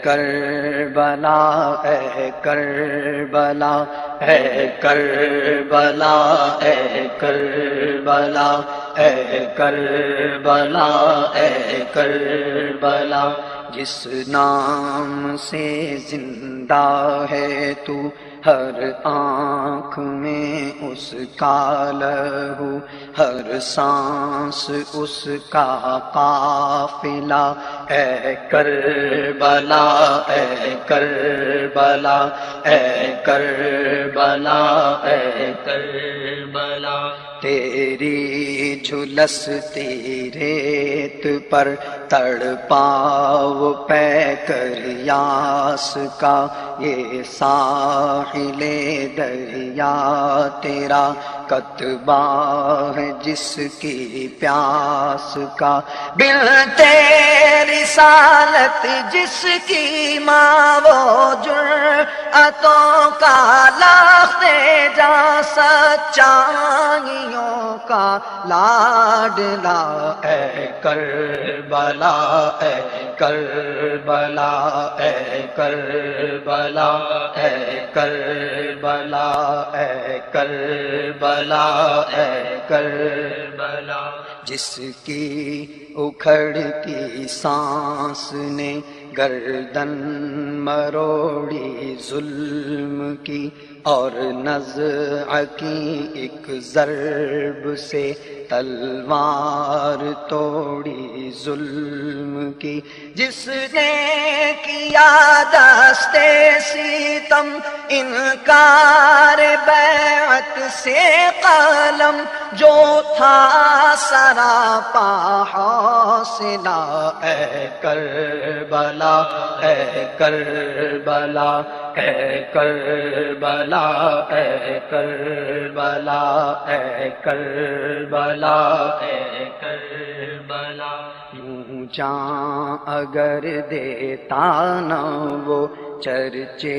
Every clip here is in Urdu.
کربلا اے کربلا اے کربلا اے کربلا اے کربلا اے کربلا جس نام سے زندہ ہے تو ہر آنکھ میں اس کا لہو ہر سانس اس کا قافلہ اے کربلا اے کربلا اے کربلا اے کربلا تیری جھلستی ریت پر تڑپاؤ پے کر یاس کا یہ ساحل دریا تیرا کتبہ ہے جس کی پیاس کا بن تیری رسالت جس کی ماں وہ جرأتوں کا لخت جا سچائیوں کا لاڈلا اے کربلا اے کربلا اے کربلا اے کربلا اے کربلا اے کربلا جس کی اکھڑتی سانس نے گردن مروڑی ظلم کی اور نزع کی ایک ضرب سے تلوار توڑی ظلم کی جس نے کیا دست ستم انکار بیعت سے قلم جو تھا سراپا حوصلہ اے کربلا اے کربلا اے کربلا اے کربلا اے کربلا اے کربلا یوں جاں اگر دیتا نہ وہ چرچے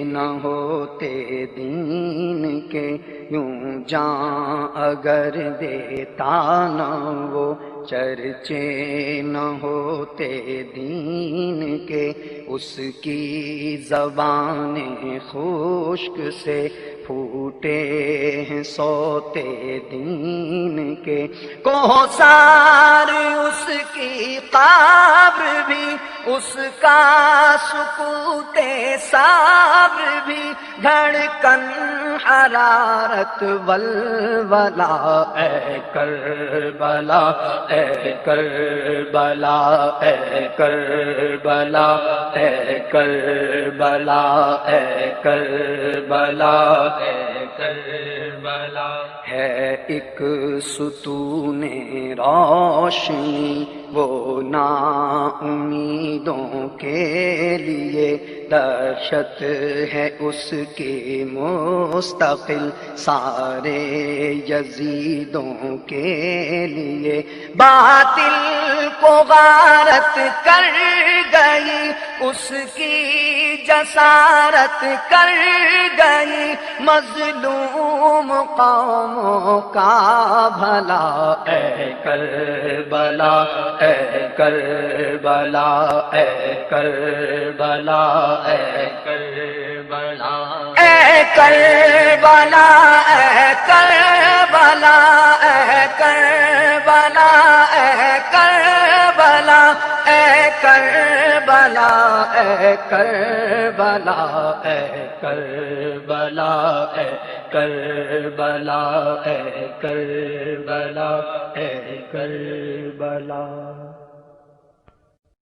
نہ ہوتے دین کے یوں جاں اگر دیتا نہ وہ چرچے نہ ہوتے دین کے اس کی زبان خشک سے پھوٹے ہیں سوتے دین کے کوثر اس کی قبر بھی اس کا سکوت صبر بھی دھڑکن حرارت ولولہ اے کربلا اے کربلا اے کربلا اے کربلا اے کربلا اے کربلا ہے ایک ستون روشنی وہ نا امیدوں کے لیے دہشت ہے اس کی مستقل سارے یزیدوں کے لیے باطل کو غارت کر گئی اس کی جسارت کر گئی مظلوم قوموں کا بھلا اے کربلا اے کربلا اے کربلا اے کربلا اے کربلا اے کربلا اے کربلا اے کربلا اے کربلا اے کربلا اے کربلا اے کربلا اے کربلا اے کربلا